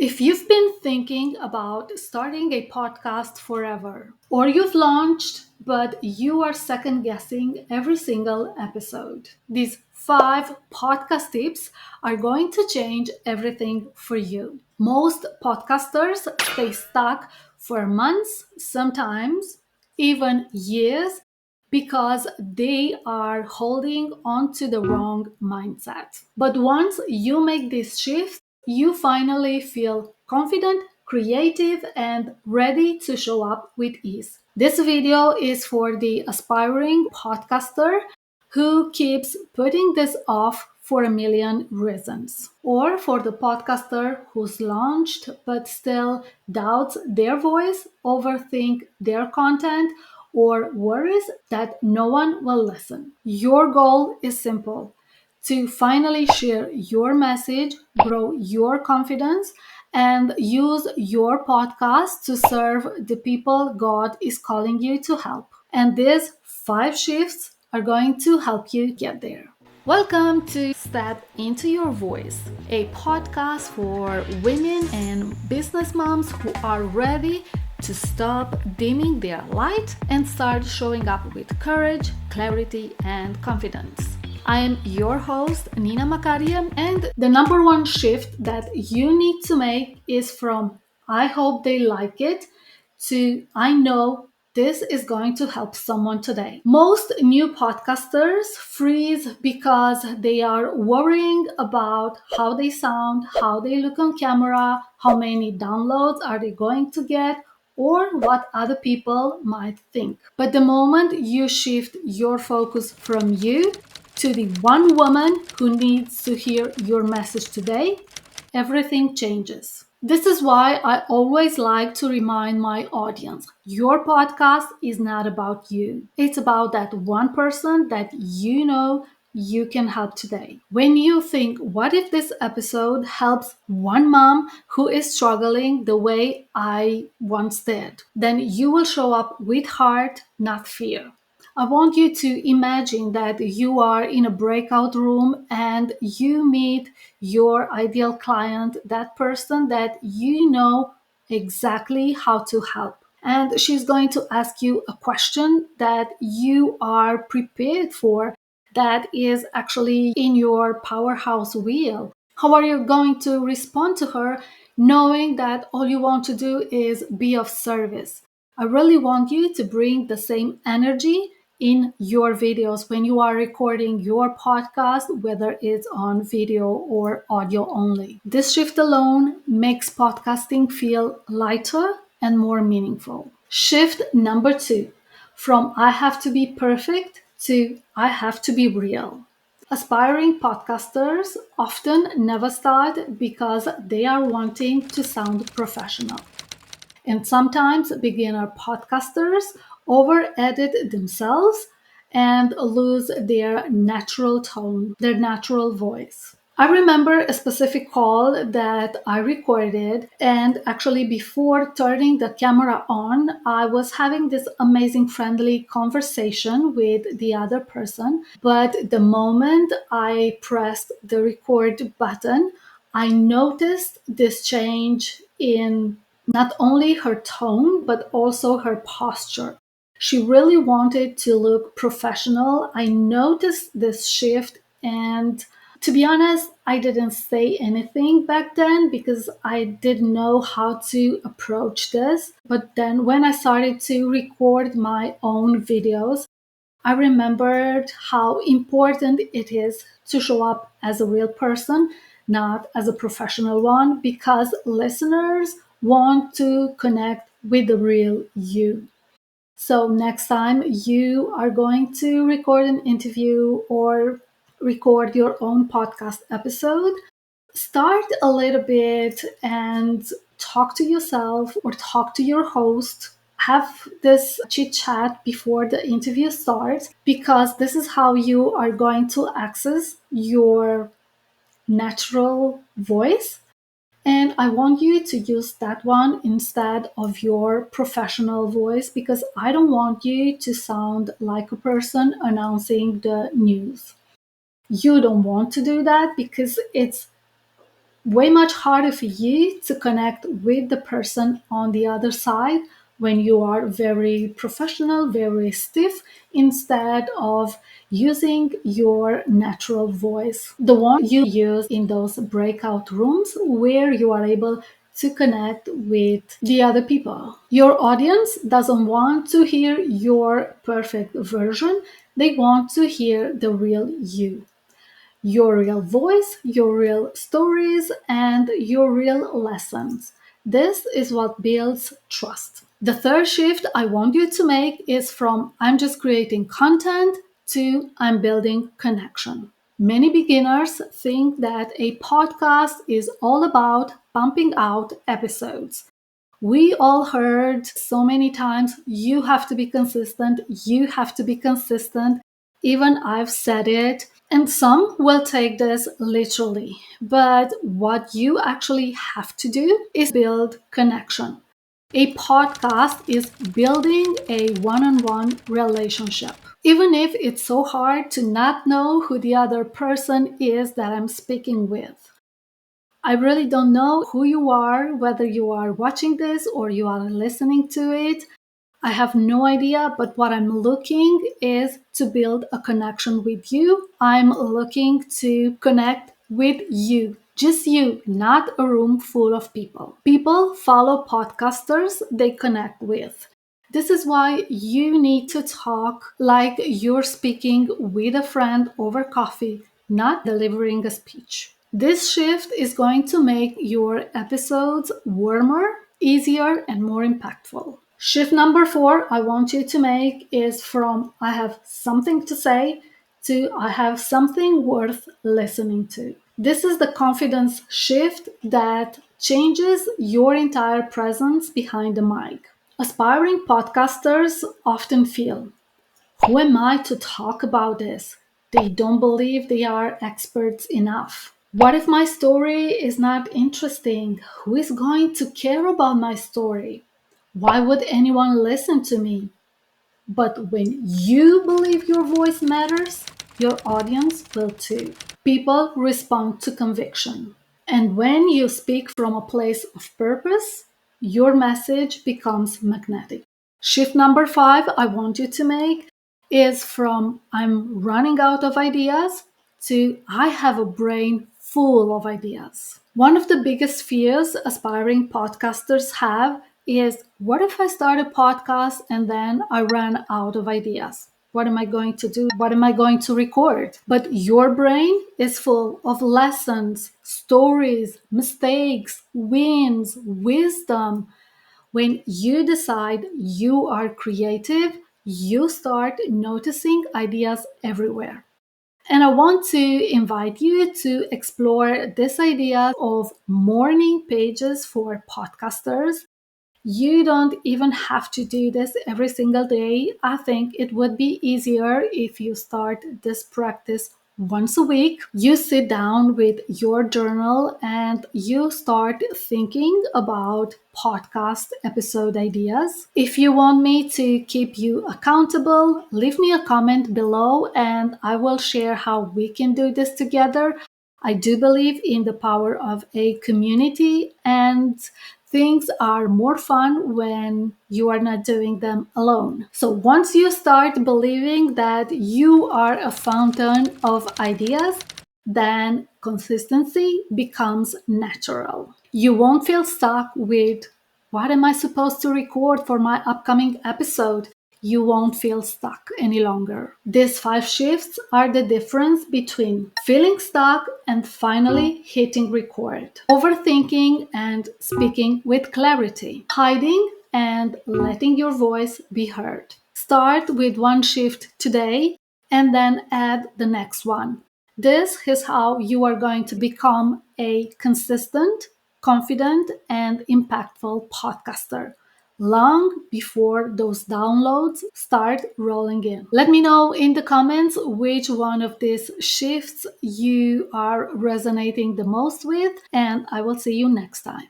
If you've been thinking about starting a podcast forever, or you've launched but you are second guessing every single episode, these 5 podcast tips are going to change everything for you. Most podcasters stay stuck for months, sometimes even years, because they are holding on to the wrong mindset. But once you make this shift, you finally feel confident, creative, and ready to show up with ease. This video is for the aspiring podcaster who keeps putting this off for a million reasons, or for the podcaster who's launched but still doubts their voice, overthink their content, or worries that no one will listen. Your goal is simple: to finally share your message, grow your confidence, and use your podcast to serve the people God is calling you to help. And these 5 shifts are going to help you get there. Welcome to Step Into Your Voice, a podcast for women and business moms who are ready to stop dimming their light and start showing up with courage, clarity, and confidence. I am your host, Nina Macarie, and the number one shift that you need to make is from "I hope they like it" to "I know this is going to help someone today." Most new podcasters freeze because they are worrying about how they sound, how they look on camera, how many downloads are they going to get, or what other people might think. But the moment you shift your focus from you to the one woman who needs to hear your message today, everything changes. This is why I always like to remind my audience: your podcast is not about you. It's about that one person that you know you can help today. When you think, what if this episode helps one mom who is struggling the way I once did? Then you will show up with heart, not fear. I want you to imagine that you are in a breakout room and you meet your ideal client, that person that you know exactly how to help. And she's going to ask you a question that you are prepared for, that is actually in your powerhouse wheel. How are you going to respond to her knowing that all you want to do is be of service? I really want you to bring the same energy in your videos when you are recording your podcast, whether it's on video or audio only. This shift alone makes podcasting feel lighter and more meaningful. Shift number 2: from "I have to be perfect" to "I have to be real." Aspiring podcasters often never start because they are wanting to sound professional. And sometimes beginner podcasters over edit themselves and lose their natural tone, their natural voice. I remember a specific call that I recorded, and actually, before turning the camera on, I was having this amazing friendly conversation with the other person. But the moment I pressed the record button, I noticed this change in not only her tone, but also her posture. She really wanted to look professional. I noticed this shift, and to be honest, I didn't say anything back then because I didn't know how to approach this. But then when I started to record my own videos, I remembered how important it is to show up as a real person, not as a professional one, because listeners want to connect with the real you. So, next time you are going to record an interview or record your own podcast episode, start a little bit and talk to yourself or talk to your host. Have this chit chat before the interview starts, because this is how you are going to access your natural voice. And I want you to use that one instead of your professional voice, because I don't want you to sound like a person announcing the news. You don't want to do that because it's way much harder for you to connect with the person on the other side when you are very professional, very stiff, instead of using your natural voice, the one you use in those breakout rooms where you are able to connect with the other people. Your audience doesn't want to hear your perfect version, they want to hear the real you, your real voice, your real stories, and your real lessons. This is what builds trust. The third shift I want you to make is from I'm just creating content to I'm building connection. Many beginners think that a podcast is all about pumping out episodes. We all heard so many times, you have to be consistent, you have to be consistent. Even I've said it, and some will take this literally. But what you actually have to do is build connection. A podcast is building a one on one relationship. Even if it's so hard to not know who the other person is that I'm speaking with. I really don't know who you are, whether you are watching this or you are listening to it. I have no idea, but what I'm looking is to build a connection with you. I'm looking to connect with you, just you, not a room full of people. People follow podcasters they connect with. This is why you need to talk like you're speaking with a friend over coffee, not delivering a speech. This shift is going to make your episodes warmer, easier, and more impactful. Shift number 4 I want you to make is from I have something to say to I have something worth listening to. This is the confidence shift that changes your entire presence behind the mic. Aspiring podcasters often feel, who am I to talk about this? They don't believe they are experts enough. What if my story is not interesting? Who is going to care about my story? Why would anyone listen to me? But when you believe your voice matters, your audience will too. People respond to conviction. And when you speak from a place of purpose, your message becomes magnetic. Shift number 5 I want you to make is from I'm running out of ideas to I have a brain full of ideas. One of the biggest fears aspiring podcasters have is what if I start a podcast and then I ran out of ideas? What am I going to do? What am I going to record? But your brain is full of lessons, stories, mistakes, wins, wisdom. When you decide you are creative, you start noticing ideas everywhere. And I want to invite you to explore this idea of morning pages for podcasters. You don't even have to do this every single day. I think it would be easier if you start this practice once a week. You sit down with your journal and you start thinking about podcast episode ideas. If you want me to keep you accountable, leave me a comment below and I will share how we can do this together. I do believe in the power of a community, and things are more fun when you are not doing them alone. So once you start believing that you are a fountain of ideas, then consistency becomes natural. You won't feel stuck with what am I supposed to record for my upcoming episode? You won't feel stuck any longer. These 5 shifts are the difference between feeling stuck and finally hitting record, overthinking and speaking with clarity, hiding and letting your voice be heard. Start with one shift today and then add the next one. This is how you are going to become a consistent, confident, and impactful podcaster long before those downloads start rolling in. Let me know in the comments which one of these shifts you are resonating the most with, and I will see you next time.